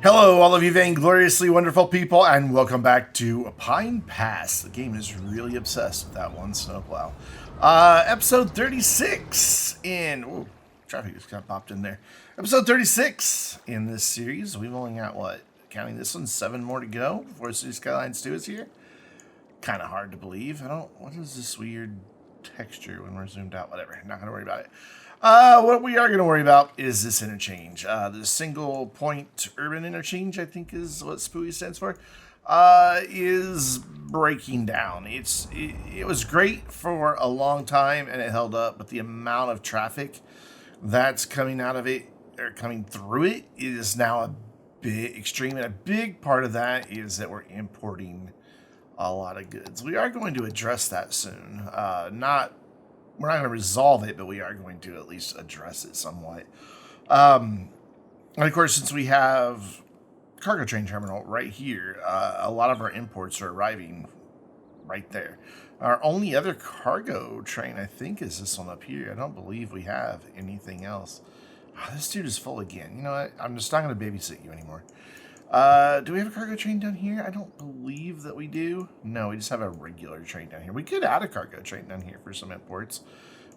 Hello, all of you vaingloriously wonderful people, and welcome back to Pine Pass. The game is really obsessed with that one snowplow. Episode 36 in... Ooh, traffic just got popped in there. Episode 36 in this series. We've only got, what, counting this one, 7 more to go before Cities Skylines 2 is here. Kind of hard to believe. What is this weird texture when we're zoomed out? Whatever, not going to worry about it. What we are going to worry about is this interchange. The single point urban interchange, I think is what SPUI stands for, is breaking down. It was great for a long time and it held up, but the amount of traffic that's coming out of it or coming through it is now a bit extreme. And a big part of that is that we're importing a lot of goods. We are going to address that soon. We're not going to resolve it, but we are going to at least address it somewhat. And of course, since we have cargo train terminal right here, a lot of our imports are arriving right there. Our only other cargo train, I think, is this one up here. I don't believe we have anything else. Oh, this dude is full again. You know what? I'm just not going to babysit you anymore. Do we have a cargo train down here? I don't believe that we do. No, we just have a regular train down here. We could add a cargo train down here for some imports.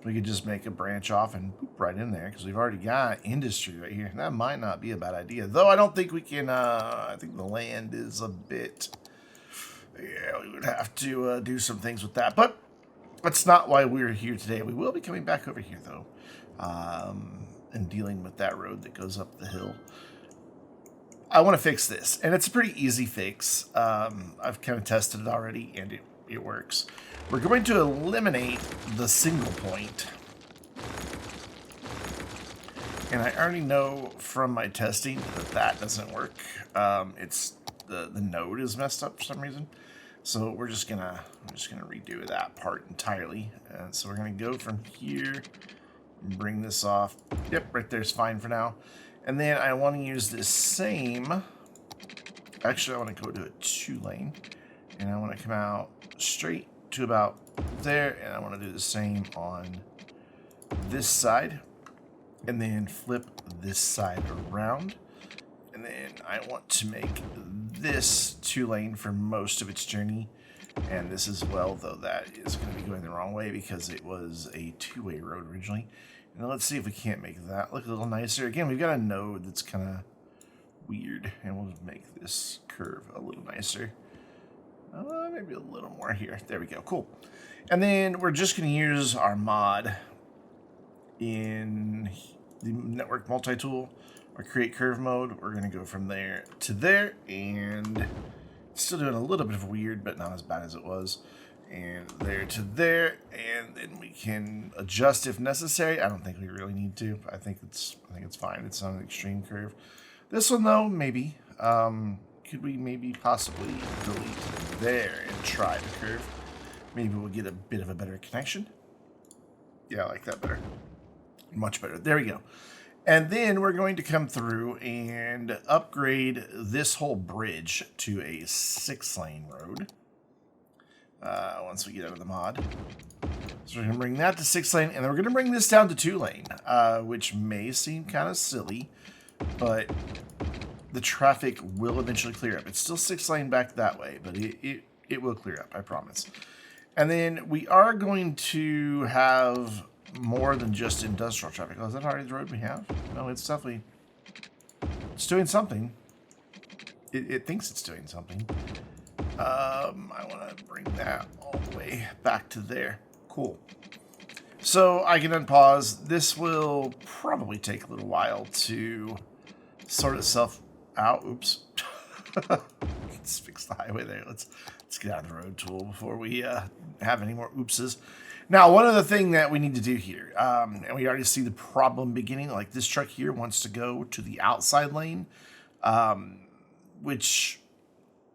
We could just make a branch off and boop right in there because we've already got industry right here. That might not be a bad idea. Though I don't think we can, I think the land is a bit... Yeah, we would have to do some things with that. But that's not why we're here today. We will be coming back over here, though, and dealing with that road that goes up the hill. I want to fix this, and it's a pretty easy fix. I've kind of tested it already, and it works. We're going to eliminate the single point. And I already know from my testing that that doesn't work. It's the node is messed up for some reason. So we're just gonna redo that part entirely. And so we're gonna go from here, bring this off. Yep, right there's fine for now. And then I want to use this same... Actually, I want to go to a 2-lane. And I want to come out straight to about there. And I want to do the same on this side. And then flip this side around. And then I want to make this 2-lane for most of its journey. And this as well, though that is going to be going the wrong way because it was a 2-way road originally. Now let's see if we can't make that look a little nicer. Again, we've got a node that's kind of weird, and we'll make this curve a little nicer. Maybe a little more here. There we go. Cool. And then we're just going to use our mod in the network multi-tool or create curve mode. We're going to go from there to there, and still doing a little bit of weird, but not as bad as it was. And there to there, and then we can adjust if necessary. I don't think we really need to. I think it's fine. It's on an extreme curve. This one though, maybe. Could we maybe possibly delete there and try the curve? Maybe we'll get a bit of a better connection. Yeah, I like that better. Much better. There we go. And then we're going to come through and upgrade this whole bridge to a 6-lane road. Once we get out of the mod. So we're going to bring that to 6-lane, and then we're going to bring this down to 2-lane, which may seem kind of silly, but the traffic will eventually clear up. It's still 6-lane back that way, but it will clear up, I promise. And then we are going to have more than just industrial traffic. Oh, is that already the road we have? No, it's definitely... It's doing something. It thinks it's doing something. I want to bring that all the way back to there. Cool. So I can unpause. This will probably take a little while to sort itself out. Oops. Let's fix the highway there. Let's get out of the road tool before we have any more oopses. Now, one other thing that we need to do here, and we already see the problem beginning. Like this truck here wants to go to the outside lane, which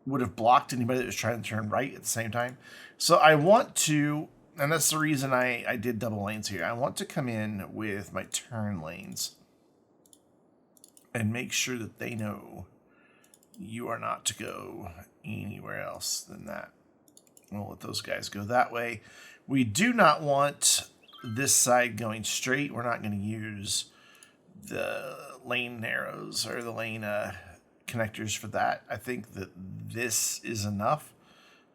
would have blocked anybody that was trying to turn right at the same time. So I want to, and that's the reason I did double lanes here. I want to come in with my turn lanes and make sure that they know you are not to go anywhere else than that. We'll let those guys go that way. We do not want this side going straight. We're not going to use the lane narrows or the lane connectors for that. I think that this is enough.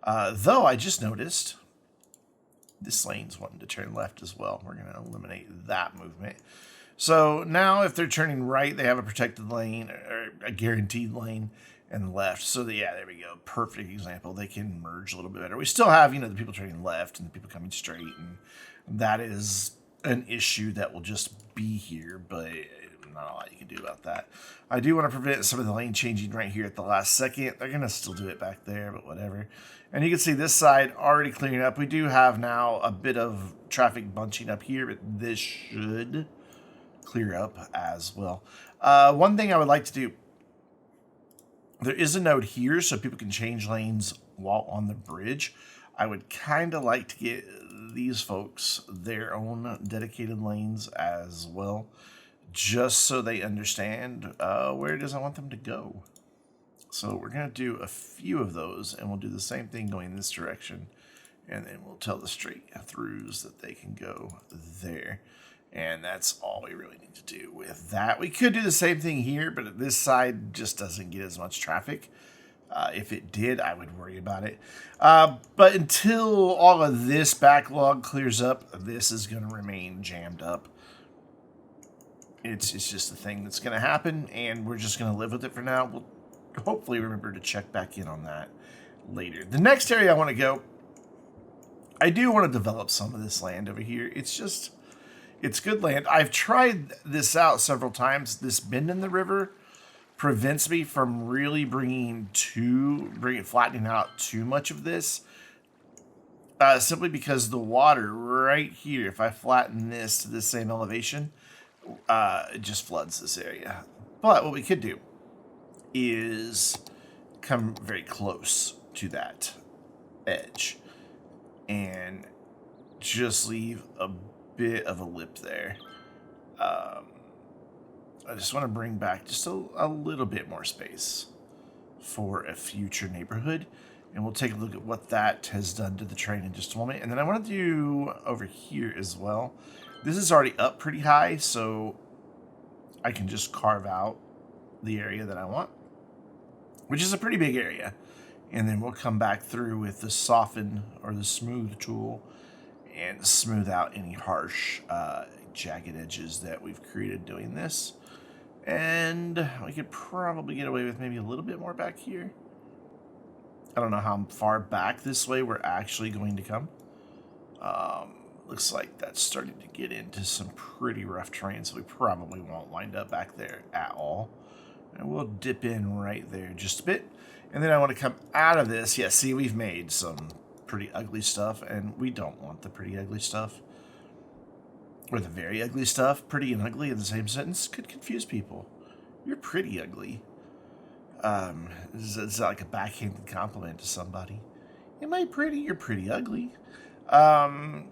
Though I just noticed this lane's wanting to turn left as well. We're going to eliminate that movement. So now if they're turning right, they have a protected lane or a guaranteed lane and left. So yeah, there we go. Perfect example. They can merge a little bit better. We still have, the people turning left and the people coming straight. And that is an issue that will just be here, but not a lot you can do about that. I do want to prevent some of the lane changing right here at the last second. They're going to still do it back there, but whatever. And you can see this side already clearing up. We do have now a bit of traffic bunching up here, but this should clear up as well. One thing I would like to do, there is a node here so people can change lanes while on the bridge. I would kind of like to get these folks their own dedicated lanes as well, just so they understand where it is I want them to go. So we're going to do a few of those, and we'll do the same thing going in this direction. And then we'll tell the straight throughs that they can go there. And that's all we really need to do with that. We could do the same thing here, but this side just doesn't get as much traffic. If it did, I would worry about it. But until all of this backlog clears up, this is going to remain jammed up. It's just the thing that's going to happen, and we're just going to live with it for now. We'll hopefully remember to check back in on that later. The next area I want to go, I do want to develop some of this land over here. It's good land. I've tried this out several times. This bend in the river prevents me from really flattening out too much of this. Simply because the water right here, if I flatten this to the same elevation, it just floods this area. But what we could do is come very close to that edge and just leave a bit of a lip there. I just want to bring back just a little bit more space for a future neighborhood, and we'll take a look at what that has done to the train in just a moment. And then I want to do over here as well. This is already up pretty high, so I can just carve out the area that I want, which is a pretty big area. And then we'll come back through with the soften or the smooth tool and smooth out any harsh jagged edges that we've created doing this. And we could probably get away with maybe a little bit more back here. I don't know how far back this way we're actually going to come. Looks like that's starting to get into some pretty rough terrain, so we probably won't wind up back there at all. And we'll dip in right there just a bit. And then I want to come out of this. Yeah, see, we've made some pretty ugly stuff, and we don't want the pretty ugly stuff. Or the very ugly stuff. Pretty and ugly in the same sentence could confuse people. You're pretty ugly. It's like a backhanded compliment to somebody. Am I pretty? You're pretty ugly. And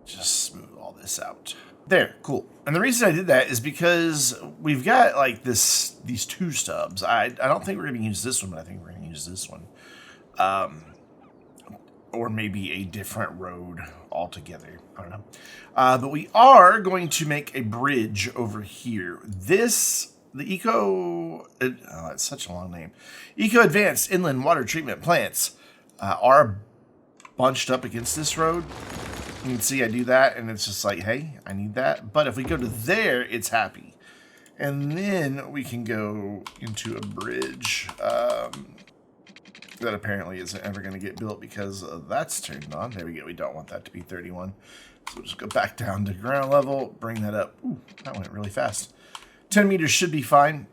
just smooth all this out. There, cool. And the reason I did that is because we've got like these two stubs. I don't think we're going to use this one, but I think we're going to use this one. Or maybe a different road altogether. I don't know. But we are going to make a bridge over here. It's such a long name. Eco Advanced Inland Water Treatment Plants are bunched up against this road. You can see I do that, and it's just like, hey, I need that. But if we go to there, it's happy. And then we can go into a bridge that apparently isn't ever going to get built because that's turned on. There we go. We don't want that to be 31. So we'll just go back down to ground level, bring that up. Ooh, that went really fast. 10 meters should be fine.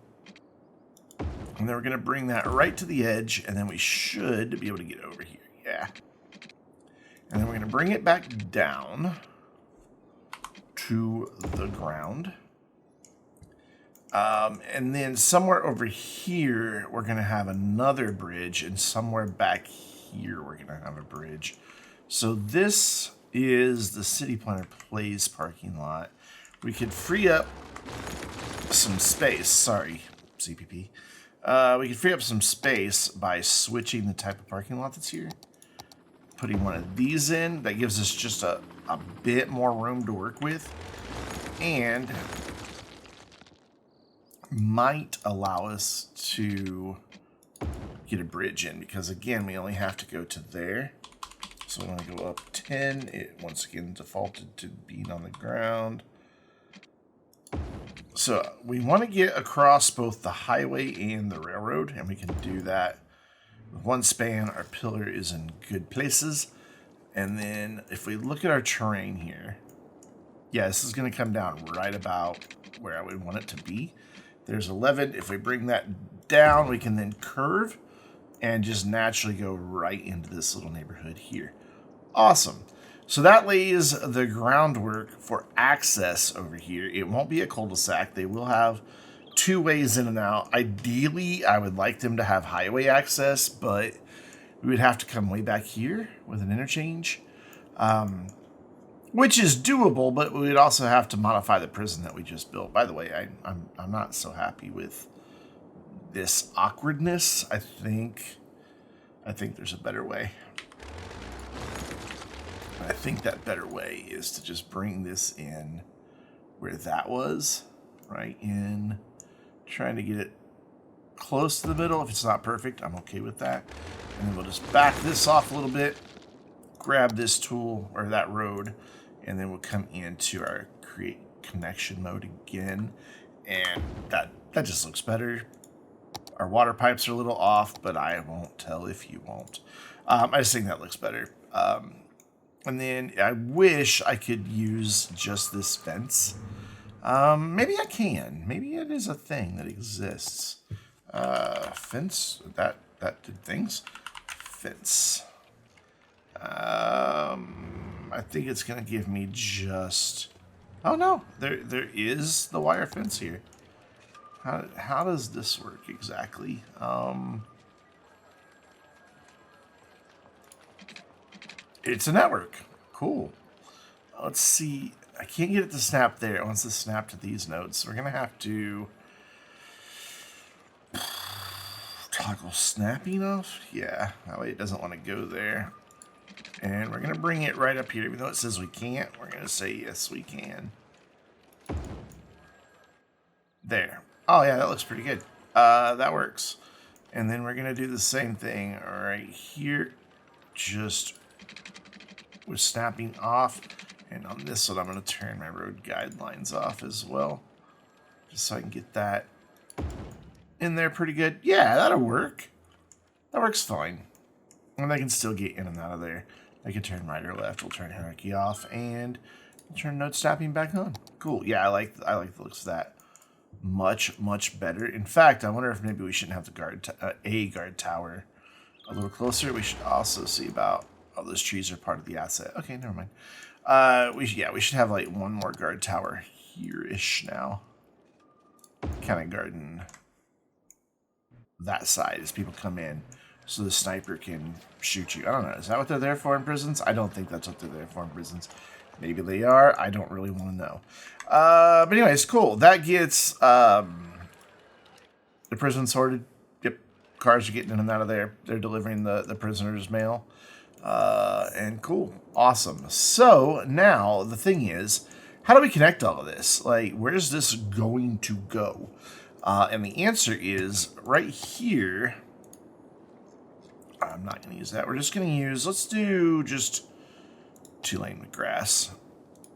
And then we're going to bring that right to the edge, and then we should be able to get over here. Yeah. And then we're going to bring it back down to the ground. And then somewhere over here, we're going to have another bridge, and somewhere back here, we're going to have a bridge. So this is the City Planner Place parking lot. We could free up some space. Sorry, CPP. We could free up some space by switching the type of parking lot that's here. Putting one of these in. That gives us just a a bit more room to work with, and might allow us to get a bridge in, because again, we only have to go to there. So we want to go up 10. It once again defaulted to being on the ground. So we want to get across both the highway and the railroad, and we can do that with one span. Our pillar is in good places. And then if we look at our terrain here, yeah, this is going to come down right about where I would want it to be. There's 11. If we bring that down, we can then curve and just naturally go right into this little neighborhood here. Awesome. So that lays the groundwork for access over here. It won't be a cul-de-sac. They will have 2 ways in and out. Ideally, I would like them to have highway access, but we would have to come way back here with an interchange, which is doable, but we would also have to modify the prison that we just built. By the way, I'm not so happy with this awkwardness. I think there's a better way. I think that better way is to just bring this in where that was, right in, trying to get it close to the middle. If it's not perfect, I'm okay with that. And then we'll just back this off a little bit, grab this tool or that road, and then we'll come into our create connection mode again. And that just looks better. Our water pipes are a little off, but I won't tell if you won't. I just think that looks better. And then I wish I could use just this fence. Maybe I can. Maybe it is a thing that exists. Fence, that did things. Fence. I think it's gonna give me just. Oh no, there is the wire fence here. How does this work exactly? It's a network. Cool. Let's see. I can't get it to snap there. It wants to snap to these nodes. So we're going to have to toggle snapping off. Yeah, that way it doesn't want to go there. And we're going to bring it right up here. Even though it says we can't, we're going to say yes, we can. There. Oh, yeah, that looks pretty good. That works. And then we're going to do the same thing right here. Just with snapping off, and on this one I'm going to turn my road guidelines off as well, just so I can get that in there pretty good. Yeah, that'll work. That works fine. And I can still get in and out of there. I can turn right or left. We'll turn hierarchy off and turn node snapping back on. Cool. Yeah, I like the looks of that much better. In fact, I wonder if maybe we shouldn't have the guard tower a little closer. We should also see about. Oh, those trees are part of the asset. Okay, never mind. We should have like one more guard tower here-ish now. Kind of guarding that side as people come in, so the sniper can shoot you. I don't know. Is that what they're there for in prisons? I don't think that's what they're there for in prisons. Maybe they are. I don't really want to know. But anyways, cool. That gets the prison sorted. Yep, cars are getting in and out of there. They're delivering the prisoners' mail. And cool. Awesome. So now the thing is, how do we connect all of this? Like, where's this going to go? And the answer is right here. I'm not going to use that. We're just going to use, let's do just 2-lane with grass.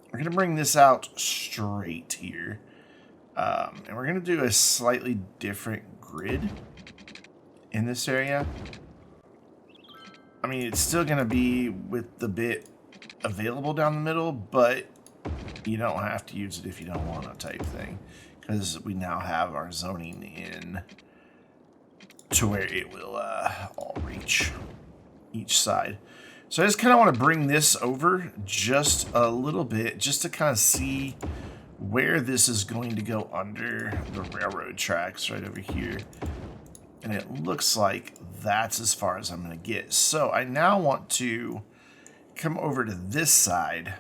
We're going to bring this out straight here. And we're going to do a slightly different grid in this area. I mean, it's still going to be with the bit available down the middle, but you don't have to use it if you don't want to type thing. Because we now have our zoning in to where it will all reach each side. So I just kind of want to bring this over just a little bit, just to kind of see where this is going to go under the railroad tracks right over here. And it looks like that's as far as I'm going to get. So I now want to come over to this side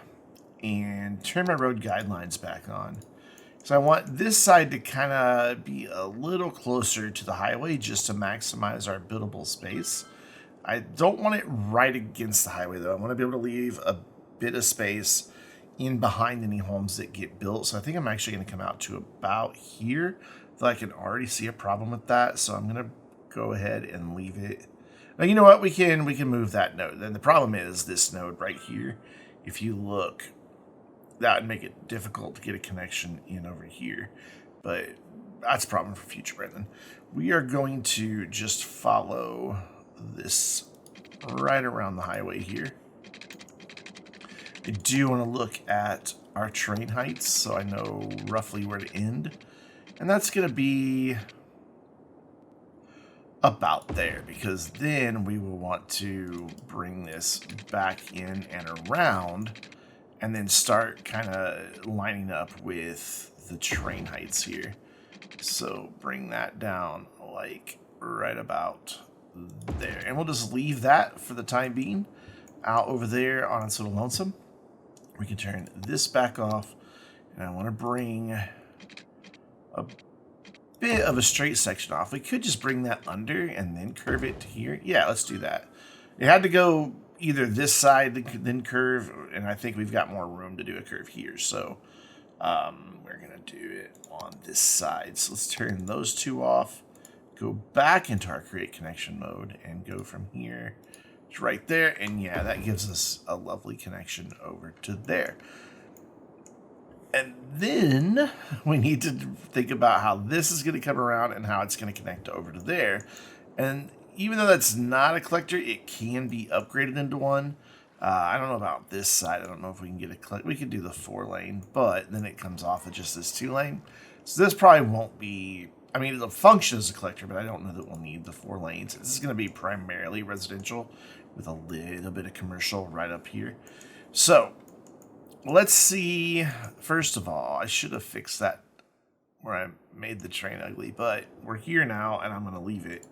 and turn my road guidelines back on. So I want this side to kind of be a little closer to the highway just to maximize our buildable space. I don't want it right against the highway though. I want to be able to leave a bit of space in behind any homes that get built. So I think I'm actually going to come out to about here. Though I can already see a problem with that. So I'm going to go ahead and leave it. Now, you know what? We can move that node. Then the problem is this node right here. If you look, that would make it difficult to get a connection in over here. But that's a problem for future, Brendan. We are going to just follow this right around the highway here. I do want to look at our train heights so I know roughly where to end. And that's going to be about there, because then we will want to bring this back in and around and then start kind of lining up with the train heights here. So bring that down like right about there. And we'll just leave that for the time being out over there on its little lonesome. We can turn this back off, and I want to bring a bit of a straight section off. We could just bring that under and then curve it to here. Yeah, let's do that. It had to go either this side then curve, and I think we've got more room to do a curve here. So we're going to do it on this side. So let's turn those two off, go back into our create connection mode, and go from here to right there. And yeah, that gives us a lovely connection over to there. And then we need to think about how this is going to come around and how it's going to connect over to there. And even though that's not a collector, it can be upgraded into one. I don't know about this side. I don't know if we can get a collector. We could do the 4-lane, but then it comes off of just this 2-lane. So this probably won't be... I mean, it'll function as a collector, but I don't know that we'll need the 4 lanes. This is going to be primarily residential with a little bit of commercial right up here. So let's see. First of all, I should have fixed that where I made the train ugly, but we're here now, and I'm going to leave it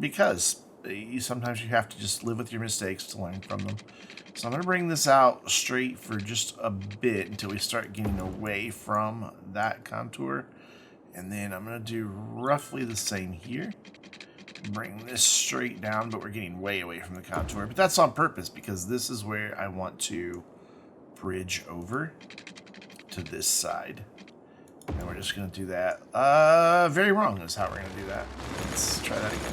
because sometimes you have to just live with your mistakes to learn from them. So I'm going to bring this out straight for just a bit until we start getting away from that contour. And then I'm going to do roughly the same here. Bring this straight down, but we're getting way away from the contour. But that's on purpose, because this is where I want to bridge over to this side. And we're just going to do that. Very wrong is how we're going to do that. Let's try that again.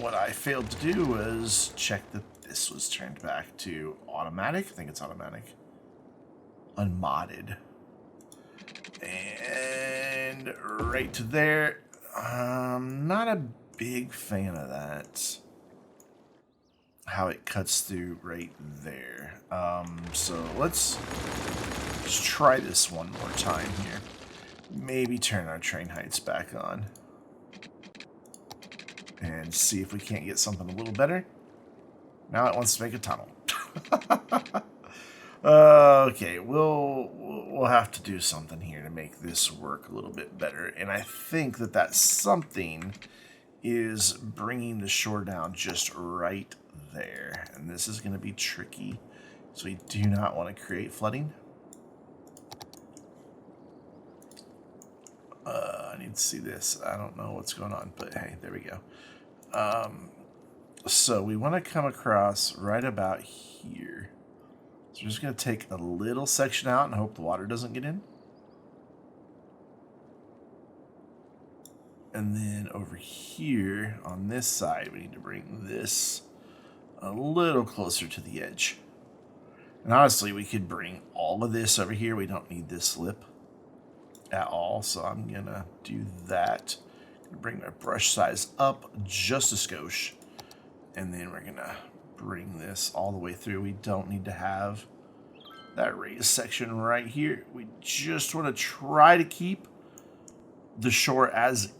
What I failed to do was check that this was turned back to automatic. I think it's automatic. Unmodded. And right to there. Not a big fan of that. How it cuts through right there. So let's try this one more time here. Maybe turn our train heights back on. And see if we can't get something a little better. Now it wants to make a tunnel. Okay, we'll have to do something here to make this work a little bit better. And I think that something is bringing the shore down just right there. And this is going to be tricky. So we do not want to create flooding. I need to see this. I don't know what's going on, but hey, there we go. So we want to come across right about here. So we're just going to take a little section out and hope the water doesn't get in. And then over here on this side, we need to bring this a little closer to the edge. And honestly, we could bring all of this over here. We don't need this lip at all. So I'm going to do that. Bring my brush size up just a skosh. And then we're going to bring this all the way through. We don't need to have that raised section right here. We just want to try to keep the shore as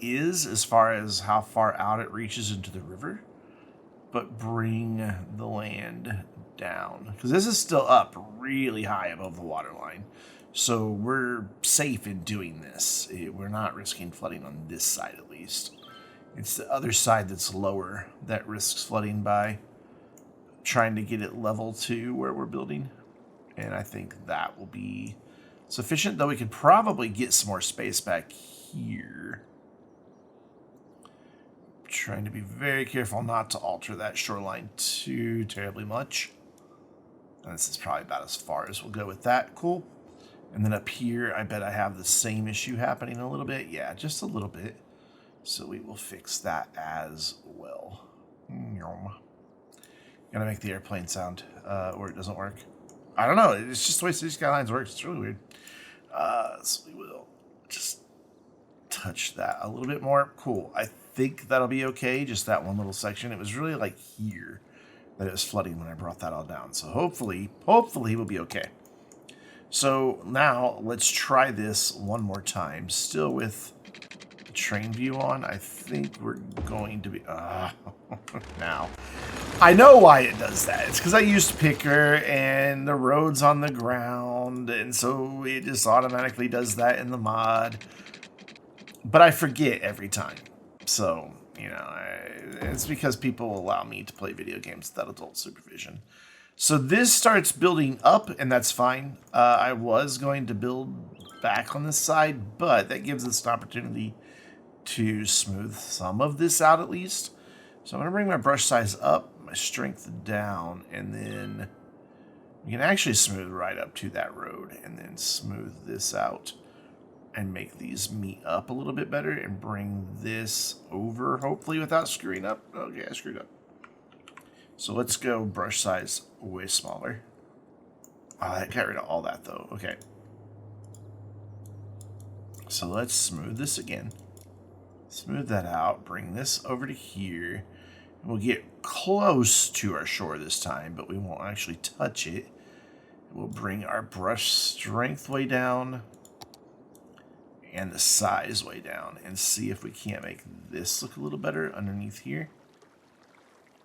far as how far out it reaches into the river, but bring the land down, because this is still up really high above the water line. So we're safe in doing this. We're not risking flooding on this side at least. It's the other side that's lower that risks flooding by trying to get it level to where we're building. And I think that will be sufficient, though we could probably get some more space back here. Trying to be very careful not to alter that shoreline too terribly much. And this is probably about as far as we'll go with that. Cool. And then up here, I bet I have the same issue happening a little bit. Yeah, just a little bit. So we will fix that as well. Gotta make the airplane sound, or it doesn't work. I don't know. It's just the way Cities Skylines works. It's really weird. So we will just touch that a little bit more. Cool. I think that'll be okay. Just that one little section. It was really like here that it was flooding when I brought that all down. So hopefully we'll be okay. So now let's try this one more time. Still with the train view on. I think we're going to be... now. I know why it does that. It's because I used Picker and the road's on the ground. And so it just automatically does that in the mod. But I forget every time. So, you know, it's because people allow me to play video games without adult supervision. So this starts building up, and that's fine. I was going to build back on this side, but that gives us an opportunity to smooth some of this out at least. So I'm going to bring my brush size up, my strength down, and then we can actually smooth right up to that road, and then smooth this out and make these meet up a little bit better and bring this over, hopefully without screwing up. Okay, I screwed up. So let's go brush size way smaller. I got rid of all that though. Okay. So let's smooth this again. Smooth that out. Bring this over to here. We'll get close to our shore this time, but we won't actually touch it. We'll bring our brush strength way down and the size way down and see if we can't make this look a little better underneath here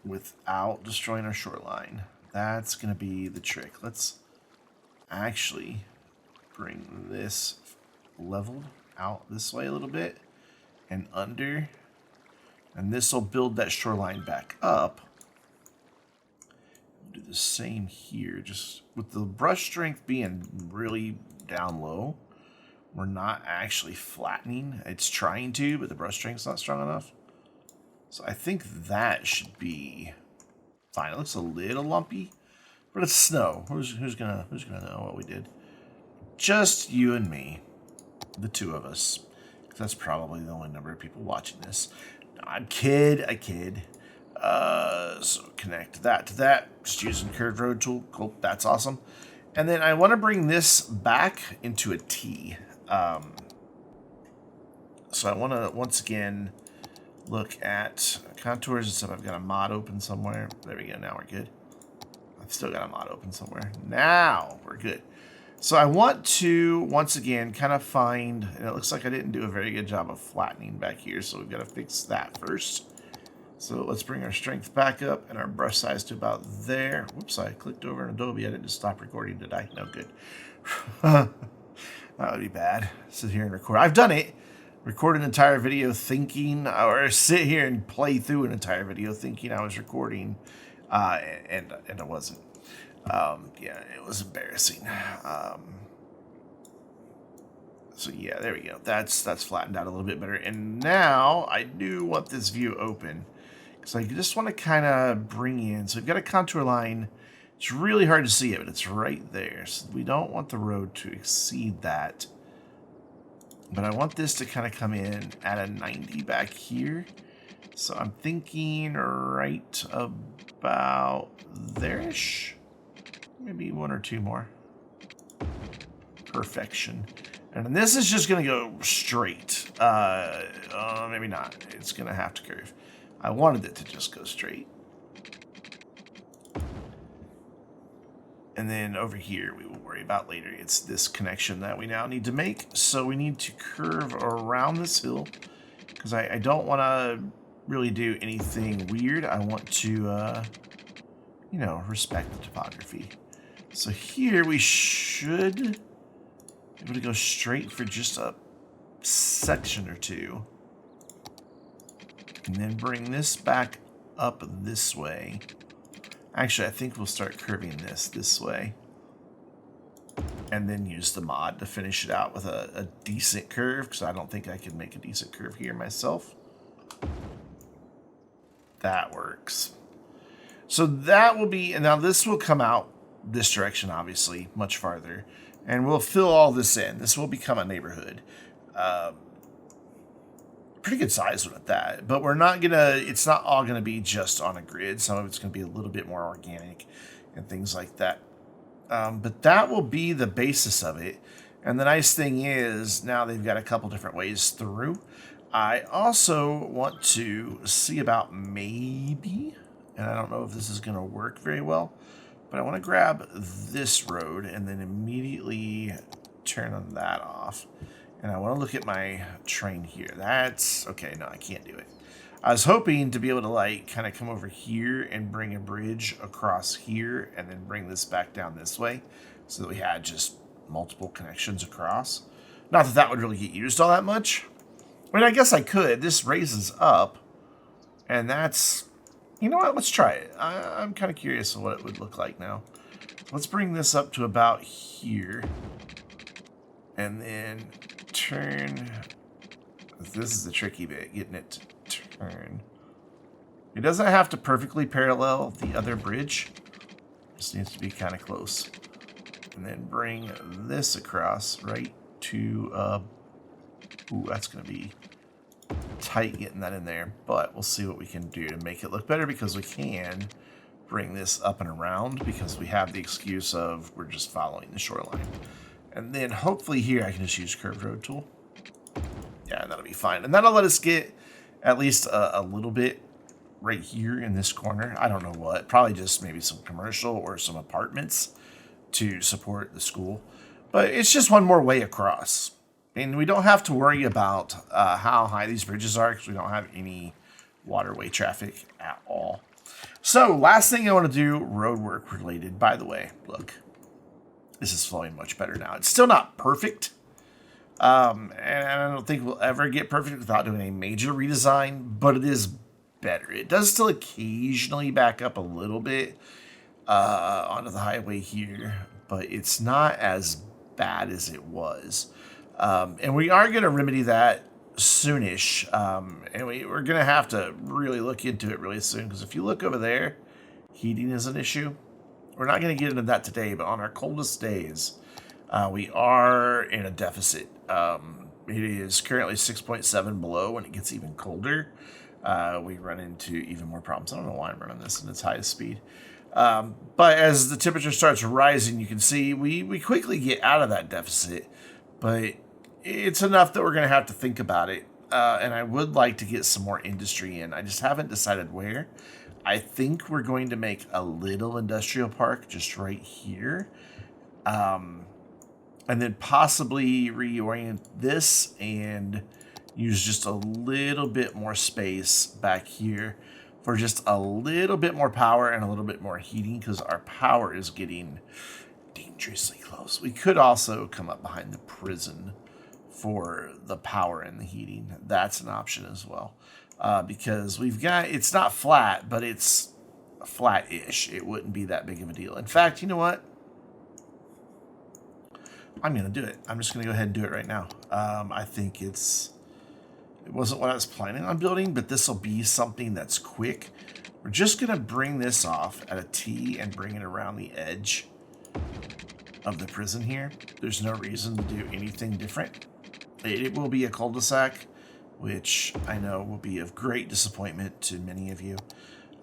without destroying our shoreline. That's going to be the trick. Let's actually bring this leveled out this way a little bit and under. And this will build that shoreline back up. We'll do the same here. Just with the brush strength being really down low, we're not actually flattening. It's trying to, but the brush strength's not strong enough. So I think that should be fine. It looks a little lumpy, but it's snow. Who's gonna know what we did? Just you and me, the two of us. That's probably the only number of people watching this. No, I kid. So connect that to that. Just using curved road tool. Cool. That's awesome. And then I want to bring this back into a T. So I want to once again look at contours and stuff. I've got a mod open somewhere. There we go. Now we're good. I've still got a mod open somewhere. Now we're good. So I want to, once again, kind of find, and it looks like I didn't do a very good job of flattening back here, so we've got to fix that first. So let's bring our strength back up and our brush size to about there. Whoops, I clicked over in Adobe. I didn't just stop recording, did I? No, good. That would be bad. Sit here and record. I've done it. Record an entire video thinking, or sit here and play through an entire video thinking I was recording, and I wasn't. Yeah, it was embarrassing. So yeah, there we go. That's flattened out a little bit better. And now I do want this view open because I just want to kind of bring in. So we've got a contour line. It's really hard to see it, but it's right there. So we don't want the road to exceed that. But I want this to kind of come in at a 90 back here. So I'm thinking right about there-ish. Maybe one or two more. Perfection. And this is just going to go straight. Maybe not. It's going to have to curve. I wanted it to just go straight. And then over here, we will worry about later. It's this connection that we now need to make. So we need to curve around this hill. Because I don't want to really do anything weird. I want to, you know, respect the topography. So here we should be able to go straight for just a section or two. And then bring this back up this way. Actually, I think we'll start curving this way. And then use the mod to finish it out with a decent curve, because I don't think I can make a decent curve here myself. That works. So that will be, and now this will come out this direction, obviously, much farther. And we'll fill all this in. This will become a neighborhood. Pretty good size one at that. But we're not gonna, it's not all gonna be just on a grid. Some of it's gonna be a little bit more organic and things like that. But that will be the basis of it. And the nice thing is, now they've got a couple different ways through. I also want to see about maybe, and I don't know if this is going to work very well, but I want to grab this road and then immediately turn on that off. And I want to look at my train here. That's, okay, no, I can't do it. I was hoping to be able to, like, kind of come over here and bring a bridge across here and then bring this back down this way so that we had just multiple connections across. Not that that would really get used all that much. I mean, I guess I could. This raises up, and that's, you know what? Let's try it. I'm kind of curious of what it would look like now. Let's bring this up to about here, and then turn. This is the tricky bit, getting it to turn. It doesn't have to perfectly parallel the other bridge. It just needs to be kind of close. And then bring this across right to, ooh, that's going to be tight getting that in there. But we'll see what we can do to make it look better, because we can bring this up and around because we have the excuse of we're just following the shoreline. And then hopefully here I can just use curved road tool. Yeah, that'll be fine. And that'll let us get at least a little bit right here in this corner. I don't know what. Probably just maybe some commercial or some apartments to support the school. But it's just one more way across. And we don't have to worry about how high these bridges are because we don't have any waterway traffic at all. So last thing I want to do, roadwork related. By the way, look, this is flowing much better now. It's still not perfect. And I don't think we'll ever get perfect without doing a major redesign, but it is better. It does still occasionally back up a little bit onto the highway here, but it's not as bad as it was. And we are going to remedy that soonish. And we're going to have to really look into it really soon, because if you look over there, heating is an issue. We're not going to get into that today, but on our coldest days, we are in a deficit. It is currently 6.7 below. When it gets even colder, we run into even more problems. I don't know why I'm running this in its highest speed. But as the temperature starts rising, you can see we quickly get out of that deficit. But it's enough that we're going to have to think about it. And I would like to get some more industry in. I just haven't decided where. I think we're going to make a little industrial park just right here. And then possibly reorient this and use just a little bit more space back here for just a little bit more power and a little bit more heating, because our power is getting dangerously close. We could also come up behind the prison for the power and the heating. That's an option as well. Because we've got, it's not flat, but it's flat-ish. It wouldn't be that big of a deal. In fact, you know what? I'm going to do it. I'm just going to go ahead and do it right now. I think it wasn't what I was planning on building, but this will be something that's quick. We're just going to bring this off at a T and bring it around the edge of the prison here. There's no reason to do anything different. It will be a cul-de-sac, which I know will be of great disappointment to many of you.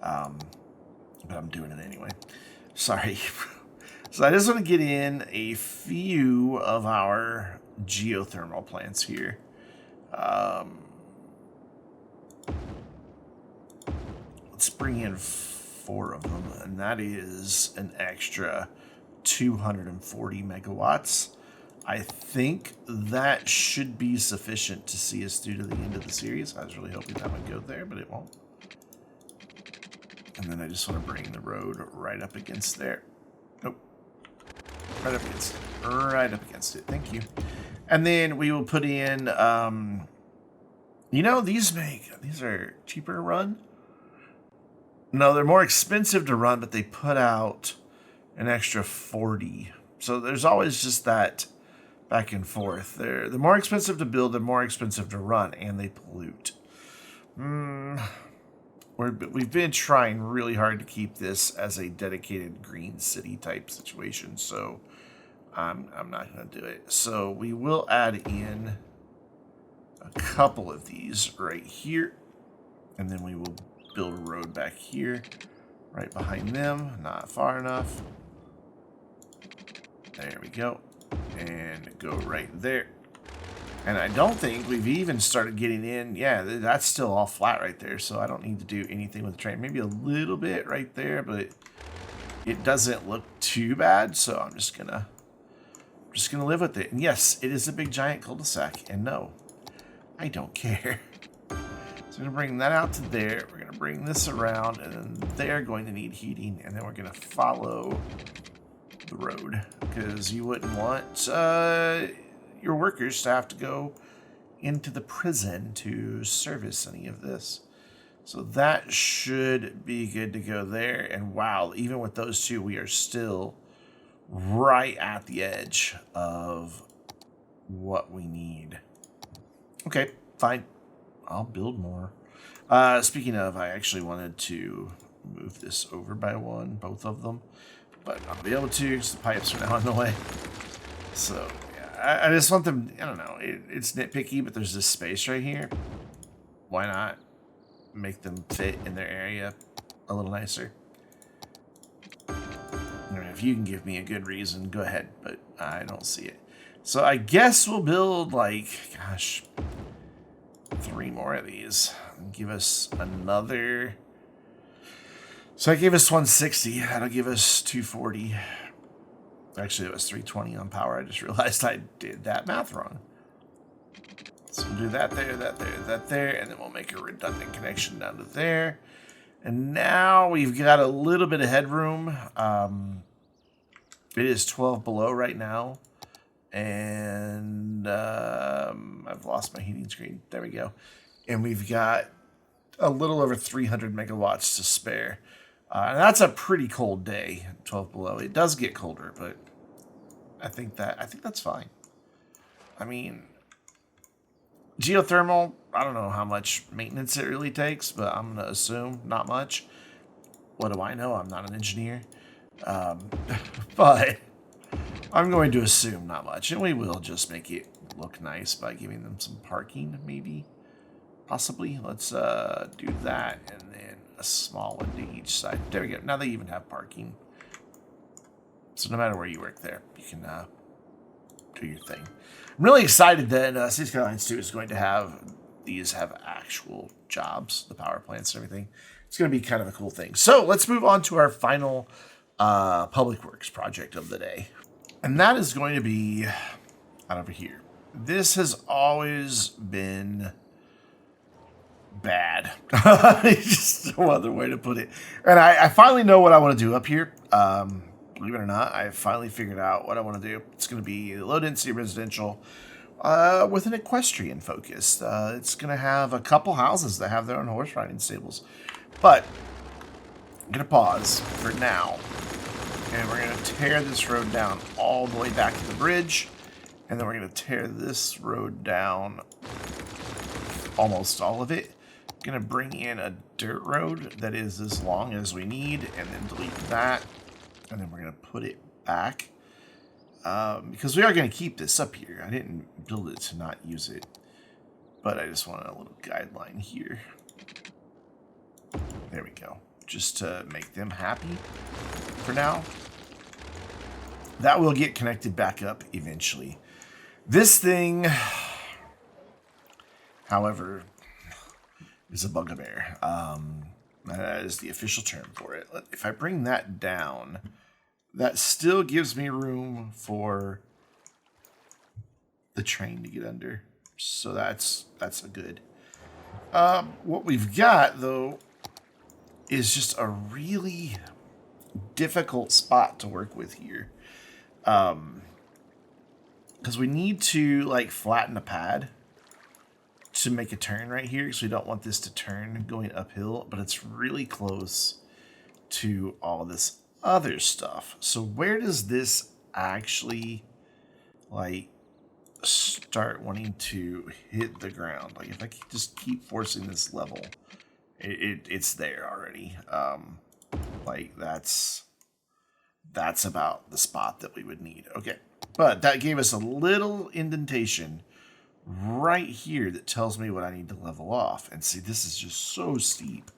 But I'm doing it anyway. Sorry. So I just want to get in a few of our geothermal plants here. Let's bring in 4 of them, and that is an extra 240 megawatts. I think that should be sufficient to see us through to the end of the series. I was really hoping that would go there, but it won't. And then I just want to bring the road right up against there. Nope. Right up against it. Thank you. And then we will put in, you know, these are cheaper to run. No, they're more expensive to run, but they put out an extra 40. So there's always just that back and forth. They're more expensive to build, they're more expensive to run, and they pollute. we've been trying really hard to keep this as a dedicated green city type situation, so I'm not going to do it. So we will add in a couple of these right here, and then we will build a road back here, right behind them, not far enough. There we go, and go right there. And I don't think we've even started getting in. Yeah, that's still all flat right there, so I don't need to do anything with the train. Maybe a little bit right there, but it doesn't look too bad, so I'm just gonna live with it. And yes, it is a big giant cul-de-sac, and no, I don't care. So I'm gonna bring that out to there. We're gonna bring this around, and then they're going to need heating, and then we're gonna follow the road, because you wouldn't want your workers to have to go into the prison to service any of this. So that should be good to go there. And wow, even with those two, we are still right at the edge of what we need. Okay, fine. I'll build more. Speaking of, I actually wanted to move this over by one, both of them, but I'll be able to because the pipes are now in the way. So I just want them, I don't know, it's nitpicky, but there's this space right here. Why not make them fit in their area a little nicer? I mean, if you can give me a good reason, go ahead, but I don't see it. So I guess we'll build, like, gosh, 3 more of these. And give us another. So I gave us 160. That'll give us 240. Actually, it was 320 on power. I just realized I did that math wrong. So we'll do that there, that there, that there, and then we'll make a redundant connection down to there. And now we've got a little bit of headroom. It is 12 below right now. And I've lost my heating screen. There we go. And we've got a little over 300 megawatts to spare. And that's a pretty cold day, 12 below. It does get colder, but I think that's fine. I mean, geothermal, I don't know how much maintenance it really takes, but I'm going to assume not much. What do I know? I'm not an engineer. But I'm going to assume not much. And we will just make it look nice by giving them some parking, maybe. Possibly. Let's do that, and then a small one to each side. There we go. Now they even have parking. So no matter where you work there, you can do your thing. I'm really excited that Cities Skylines 2 is going to have actual jobs, the power plants and everything. It's going to be kind of a cool thing. So let's move on to our final public works project of the day. And that is going to be out over here. This has always been bad. Just no other way to put it. And I finally know what I want to do up here. Believe it or not, I finally figured out what I want to do. It's going to be low-density residential with an equestrian focus. It's going to have a couple houses that have their own horse riding stables. But I'm going to pause for now. And we're going to tear this road down all the way back to the bridge. And then we're going to tear this road down, almost all of it. Going to bring in a dirt road that is as long as we need, and then delete that. And then we're going to put it back. Because we are going to keep this up here. I didn't build it to not use it. But I just wanted a little guideline here. There we go. Just to make them happy for now. That will get connected back up eventually. This thing, however, is a bugbear. That is the official term for it. If I bring that down, that still gives me room for the train to get under. So that's a good. What we've got, though, is just a really difficult spot to work with here. Because we need to, like, flatten a pad to make a turn right here, because we don't want this to turn going uphill, but it's really close to all this other stuff. So where does this actually, like, start wanting to hit the ground? Like, if I just keep forcing this level, It's there already. Like that's about the spot that we would need. Okay, but that gave us a little indentation right here that tells me what I need to level off. And see, this is just so steep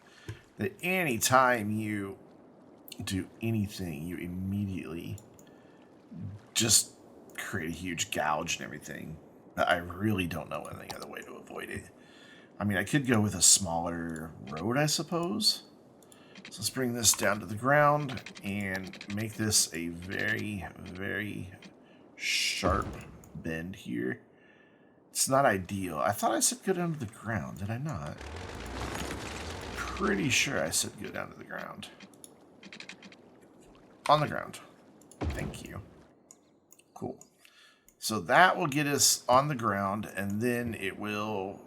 that anytime you do anything, you immediately just create a huge gouge and everything. I really don't know any other way to avoid it. I mean, I could go with a smaller road, I suppose. So let's bring this down to the ground and make this a very, very sharp bend here. It's not ideal. I thought I said go down to the ground. Did I not? Pretty sure I said go down to the ground. On the ground. Thank you. Cool. So that will get us on the ground, and then it will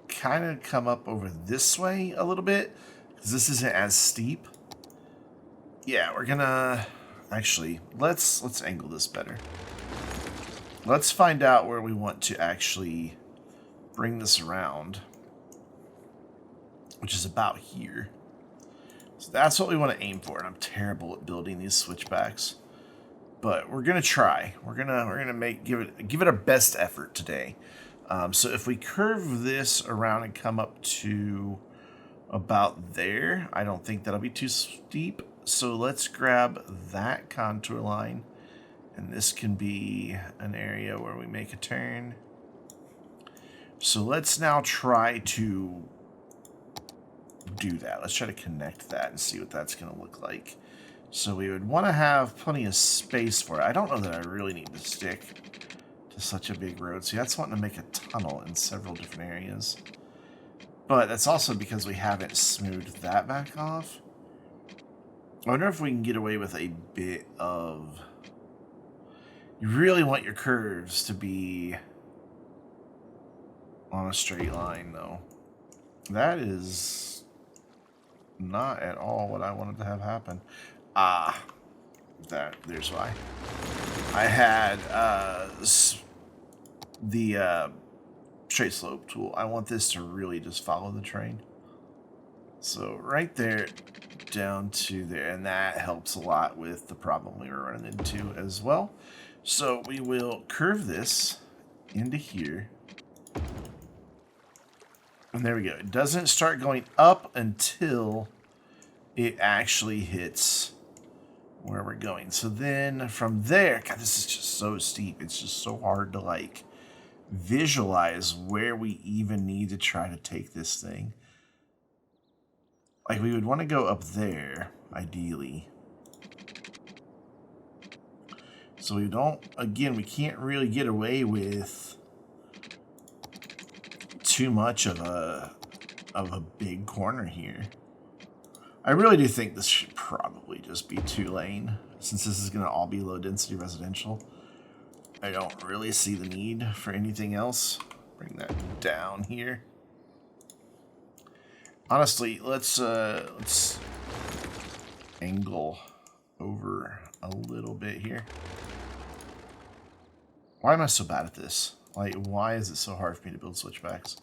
kind of come up over this way a little bit, because this isn't as steep. Yeah, we're gonna... Actually, let's angle this better. Let's find out where we want to actually bring this around, which is about here. So that's what we want to aim for, and I'm terrible at building these switchbacks. But we're gonna try. We're gonna give it our best effort today. So if we curve this around and come up to about there, I don't think that'll be too steep. So let's grab that contour line, and this can be an area where we make a turn. So let's now try to do that. Let's try to connect that and see what that's gonna look like. So we would want to have plenty of space for it. I don't know that I really need to stick to such a big road. See, that's wanting to make a tunnel in several different areas. But that's also because we haven't smoothed that back off. I wonder if we can get away with a bit of... You really want your curves to be on a straight line, though. That is not at all what I wanted to have happen. There's why. I had the straight slope tool. I want this to really just follow the train. So right there, down to there, and that helps a lot with the problem we were running into as well. So we will curve this into here. And there we go. It doesn't start going up until it actually hits where we're going. So then from there, God, this is just so steep. It's just so hard to like visualize where we even need to try to take this thing. Like we would want to go up there, ideally. So we don't, again, we can't really get away with too much of a big corner here. I really do think this should probably just be 2-lane, since this is going to all be low-density residential. I don't really see the need for anything else. Bring that down here. Honestly, let's angle over a little bit here. Why am I so bad at this? Like, why is it so hard for me to build switchbacks?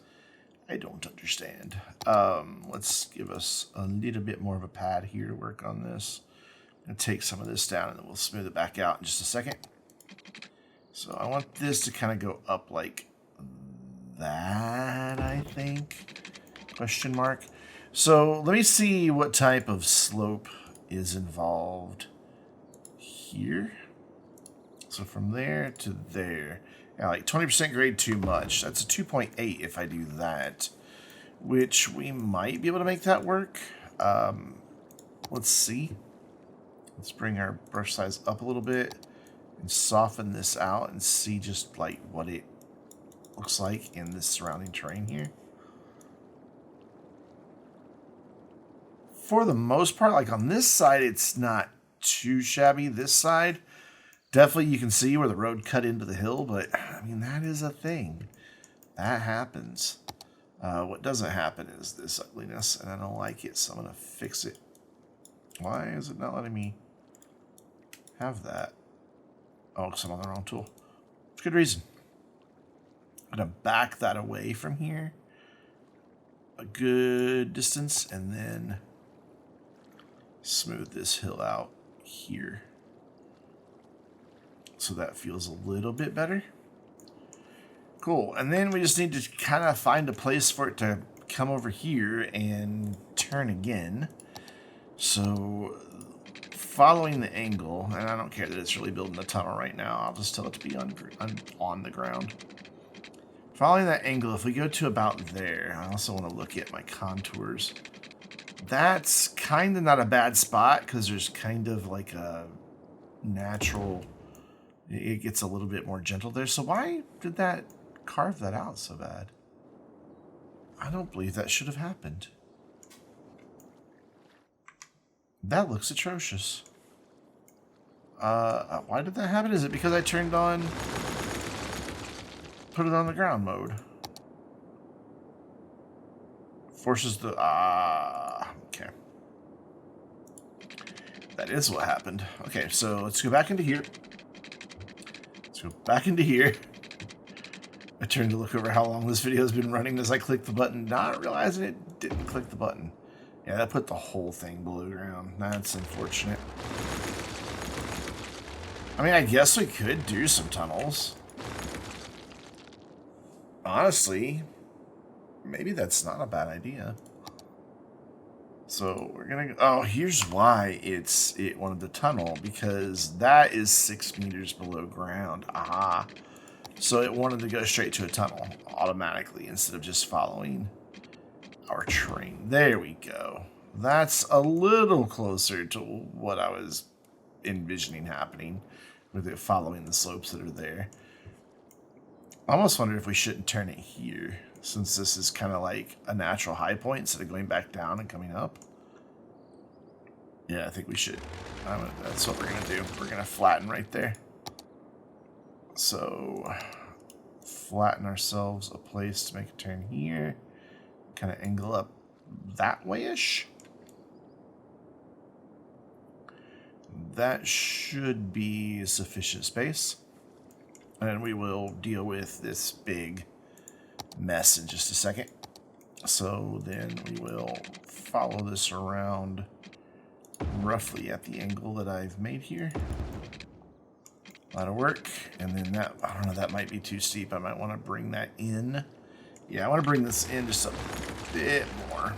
I don't understand. Let's give us a little bit more of a pad here to work on this. I'm going to take some of this down and then we'll smooth it back out in just a second. So I want this to kind of go up like that, I think. Question mark. So let me see what type of slope is involved here. So from there to there. Yeah, like 20% grade too much. That's a 2.8 if I do that, which we might be able to make that work. Let's see. Let's bring our brush size up a little bit and soften this out and see just like what it looks like in this surrounding terrain here. For the most part, like on this side, it's not too shabby. This side, definitely you can see where the road cut into the hill, but I mean, that is a thing. That happens. What doesn't happen is this ugliness, and I don't like it, so I'm going to fix it. Why is it not letting me have that? Oh, because I'm on the wrong tool. It's good reason. I'm going to back that away from here. a good distance and then smooth this hill out here. So that feels a little bit better. Cool. And then we just need to kind of find a place for it to come over here and turn again. So following the angle, and I don't care that it's really building a tunnel right now. I'll just tell it to be on the ground. Following that angle, if we go to about there, I also want to look at my contours. That's kind of not a bad spot because there's kind of like a natural, it gets a little bit more gentle there. So why did that carve that out so bad? I don't believe that should have happened. That looks atrocious. Why did that happen? Is it because I turned on, put it on the ground mode? Forces the, okay. That is what happened. Okay, so let's go back into here. Let's go back into here. I turned to look over how long this video has been running as I clicked the button, not realizing it didn't click the button. Yeah, that put the whole thing below ground. That's unfortunate. I mean, I guess we could do some tunnels. Honestly, maybe that's not a bad idea. So we're gonna go, oh, here's why it wanted the tunnel, because that is 6 meters below ground. Aha. So it wanted to go straight to a tunnel automatically instead of just following our train. There we go. That's a little closer to what I was envisioning happening with it following the slopes that are there. I almost wonder if we shouldn't turn it here, since this is kind of like a natural high point instead of going back down and coming up. Yeah, I think we should. That's what we're going to do. We're going to flatten right there. So, flatten ourselves a place to make a turn here. Kind of angle up that way-ish. That should be sufficient space. And then we will deal with this big mess in just a second. So then we will follow this around roughly at the angle that I've made here. That'll work. And then that, I don't know, that might be too steep. I might want to bring that in. Yeah, I want to bring this in just a bit more,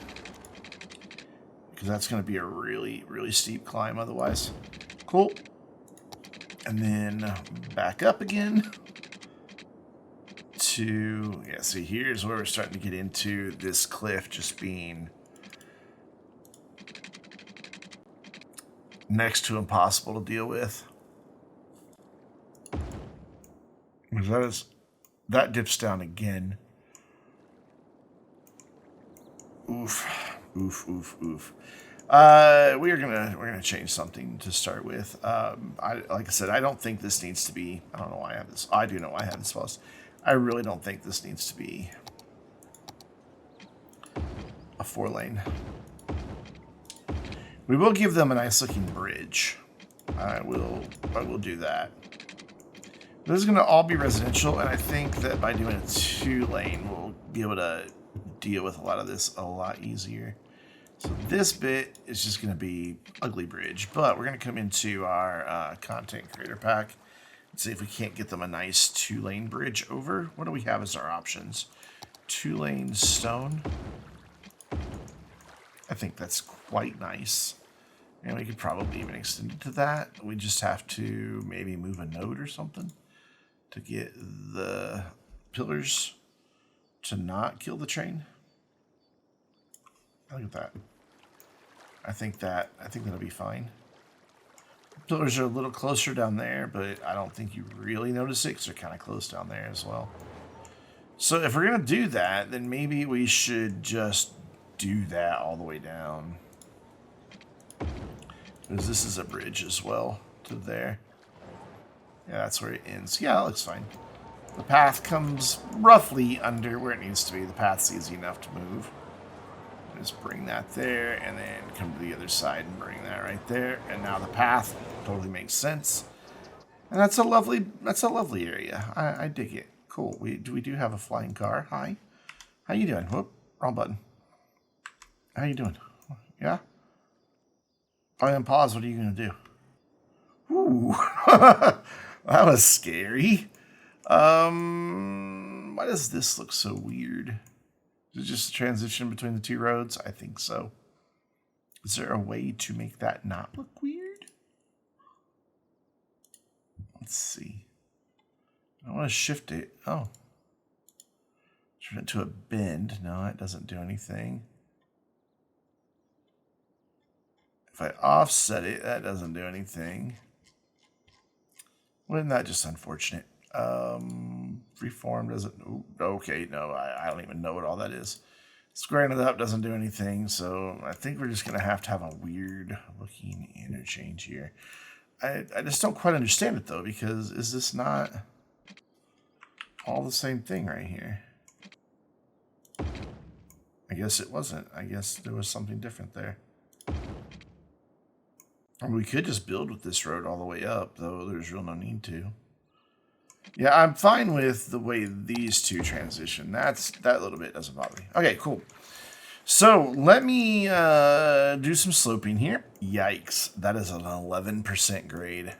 because that's going to be a really, really steep climb otherwise. Cool. And then back up again to, yeah, see, here's where we're starting to get into this cliff just being next to impossible to deal with. That dips down again. Oof, oof, oof, oof. We're gonna change something to start with. Like I said, I don't think this needs to be. I don't know why I have this. I do know why I have this post. I really don't think this needs to be a 4-lane. We will give them a nice looking bridge. I will do that. This is going to all be residential, and I think that by doing a 2-lane, we'll be able to deal with a lot of this a lot easier. So this bit is just going to be ugly bridge, but we're going to come into our content creator pack and see if we can't get them a nice 2-lane bridge over. What do we have as our options? 2-lane stone. I think that's quite nice. And we could probably even extend it to that. We just have to maybe move a node or something to get the pillars to not kill the train. Look at that. I think that'll be fine. The pillars are a little closer down there, but I don't think you really notice it because they're kind of close down there as well. So if we're gonna do that, then maybe we should just do that all the way down, because this is a bridge as well to there. Yeah, that's where it ends. Yeah, that looks fine. The path comes roughly under where it needs to be. The path's easy enough to move. Just bring that there, and then come to the other side and bring that right there. And now the path totally makes sense. And that's a lovely area. I dig it. Cool. We do have a flying car. Hi. How you doing? Whoop, wrong button. How you doing? Yeah? If I unpause, what are you going to do? Ooh. That was scary. Why does this look so weird? Is it just a transition between the two roads? I think so. Is there a way to make that not look weird? Let's see. I want to shift it. Oh. Turn it to a bend. No, it doesn't do anything. If I offset it, that doesn't do anything. Wasn't that just unfortunate? Freeform doesn't... Ooh, okay, no, I don't even know what all that is. Squaring it up doesn't do anything, so I think we're just going to have a weird looking interchange here. I just don't quite understand it, though, because is this not all the same thing right here? I guess it wasn't. I guess there was something different there. I mean, we could just build with this road all the way up, though there's real no need to. Yeah, I'm fine with the way these two transition. That little bit doesn't bother me. Okay, cool. So let me do some sloping here. Yikes, that is an 11% grade.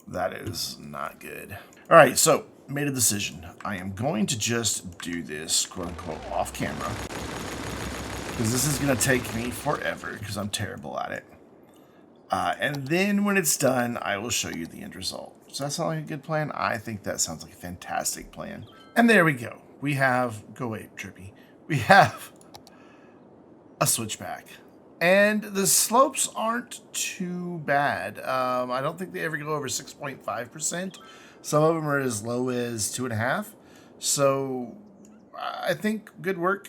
That is not good. All right, so made a decision. I am going to just do this, quote unquote, off camera. Because this is going to take me forever because I'm terrible at it. And then when it's done, I will show you the end result. Does that sound like a good plan? I think that sounds like a fantastic plan. And there we go. We have, go away, Trippy. We have a switchback. And the slopes aren't too bad. I don't think they ever go over 6.5%. Some of them are as low as 2.5%. So I think good work.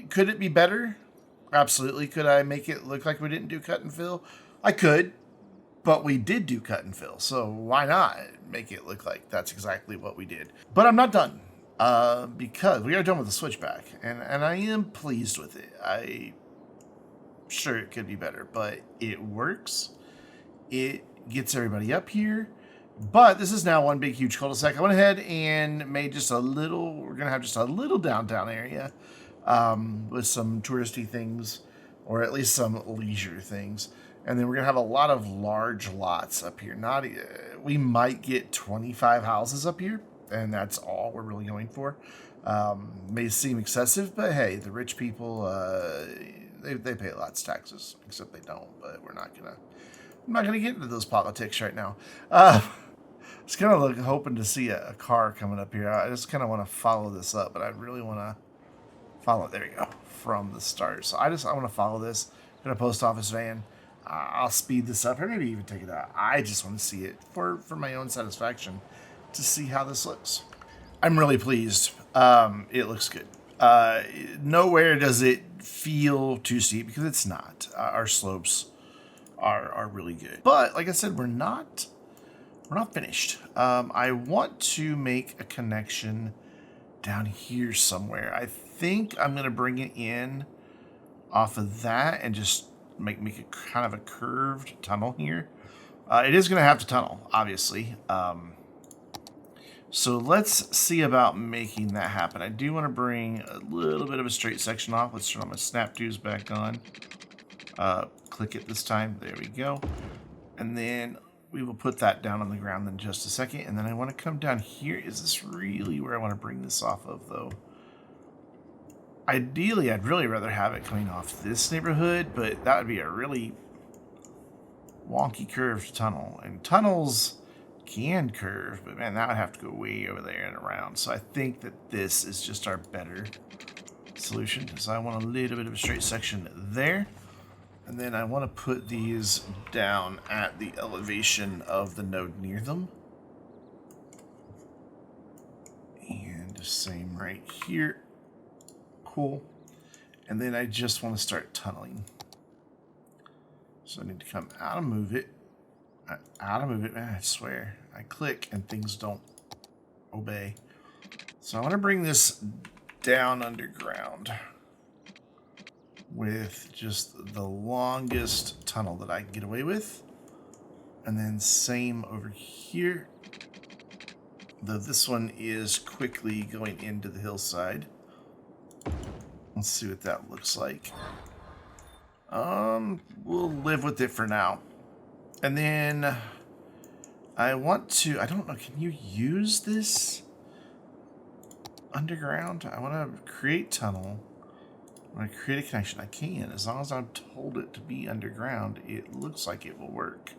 Could it be better? Absolutely. Could I make it look like we didn't do cut and fill? I could, but we did do cut and fill, so why not make it look like that's exactly what we did? But I'm not done, because we are done with the switchback, and I am pleased with it. I'm sure it could be better, but it works. It gets everybody up here, but this is now one big, huge cul-de-sac. I went ahead and made just a little, we're going to have just a little downtown area with some touristy things, or at least some leisure things. And then we're going to have a lot of large lots up here. We might get 25 houses up here, and that's all we're really going for. May seem excessive, but hey, the rich people, they pay lots of taxes, except they don't, but I'm not gonna get into those politics right now. Just kind of hoping to see a car coming up here. I just kind of want to follow this up, but I really want to follow, there we go, from the start. So I want to follow this in a post office van. I'll speed this up, or maybe even take it out. I just want to see it for my own satisfaction to see how this looks. I'm really pleased. It looks good. Nowhere does it feel too steep, because it's not. Our slopes are really good. But like I said, we're not finished. I want to make a connection down here somewhere. I think I'm going to bring it in off of that and just make a kind of a curved tunnel here. It is going to have to tunnel, obviously. So let's see about making that happen. I do want to bring a little bit of a straight section off. Let's turn on my snap twos back on. Click it this time. There we go. And then we will put that down on the ground in just a second. And then I want to come down here. Is this really where I want to bring this off of, though? Ideally, I'd really rather have it coming off this neighborhood, but that would be a really wonky curved tunnel. And tunnels can curve, but man, that would have to go way over there and around. So I think that this is just our better solution. So I want a little bit of a straight section there. And then I want to put these down at the elevation of the node near them. And same right here. Cool. And then I just want to start tunneling. So I need to come out and move it. Out and move it. Man, I swear. I click and things don't obey. So I want to bring this down underground with just the longest tunnel that I can get away with. And then same over here. Though this one is quickly going into the hillside. Let's see what that looks like. We'll live with it for now. And then I want to, I don't know, can you use this underground? I want to create tunnel. I want to create a connection. I can, as long as I'm told it to be underground, it looks like it will work.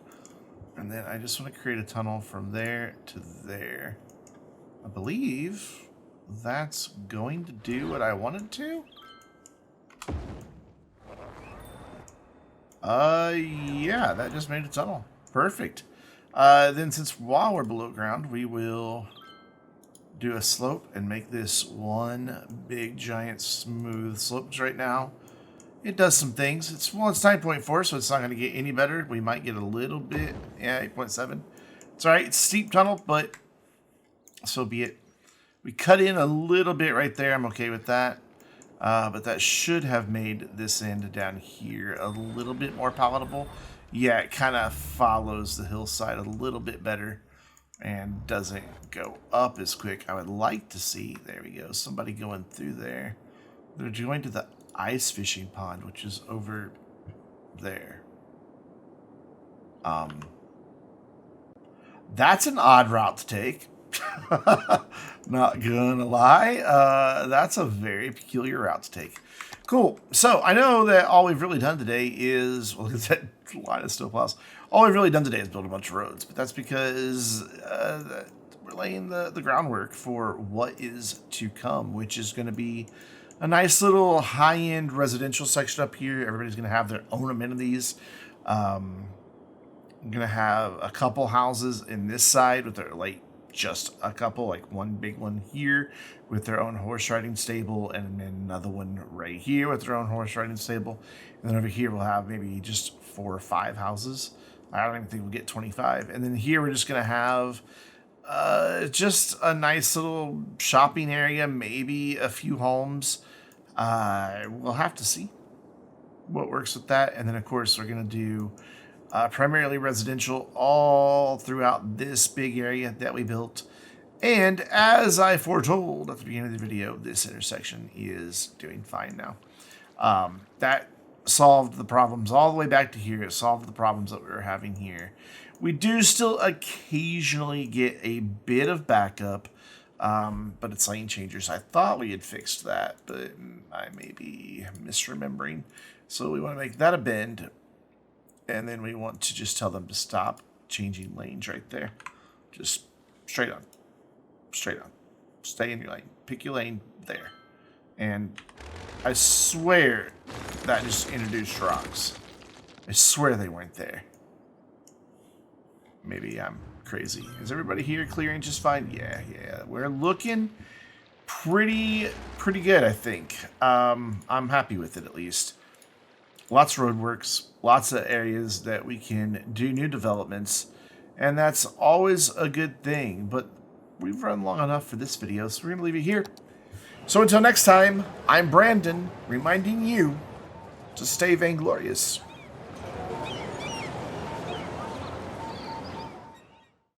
And then I just want to create a tunnel from there to there. I believe that's going to do what I wanted to. Yeah, that just made a tunnel. Perfect. Then since while we're below ground, we will do a slope and make this one big giant smooth slope. Right now it does some things. It's 9.4, so it's not going to get any better. We might get a little bit. Yeah, 8.7. It's all right. It's a steep tunnel, but so be it. We cut in a little bit right there. I'm okay with that. But that should have made this end down here a little bit more palatable. Yeah, it kind of follows the hillside a little bit better and doesn't go up as quick. I would like to see, there we go, somebody going through there. They're going to the ice fishing pond, which is over there. That's an odd route to take. Not gonna lie, that's a very peculiar route to take. Cool. So I know that all we've really done today is, well, look at that line of snowplows. All we've really done today is build a bunch of roads, but that's because we're laying the groundwork for what is to come, which is going to be a nice little high-end residential section up here. Everybody's going to have their own amenities. I'm going to have a couple houses in this side with their, like, just a couple, like one big one here with their own horse riding stable, and then another one right here with their own horse riding stable. And then over here we'll have maybe just 4 or 5 houses. I don't even think we'll get 25. And then here we're just going to have just a nice little shopping area, maybe a few homes. We'll have to see what works with that. And then, of course, we're going to do primarily residential all throughout this big area that we built. And as I foretold at the beginning of the video, this intersection is doing fine now. That solved the problems all the way back to here. It solved the problems that we were having here. We do still occasionally get a bit of backup, but it's lane changers. I thought we had fixed that, but I may be misremembering. So we want to make that a bend, and then we want to just tell them to stop changing lanes right there. Just straight on. Straight on. Stay in your lane. Pick your lane there. And I swear that just introduced rocks. I swear they weren't there. Maybe I'm crazy. Is everybody here clearing just fine? Yeah. We're looking pretty good, I think. I'm happy with it, at least. Lots of roadworks, lots of areas that we can do new developments, and that's always a good thing. But we've run long enough for this video, so we're going to leave it here. So until next time, I'm Brandon, reminding you to stay vainglorious.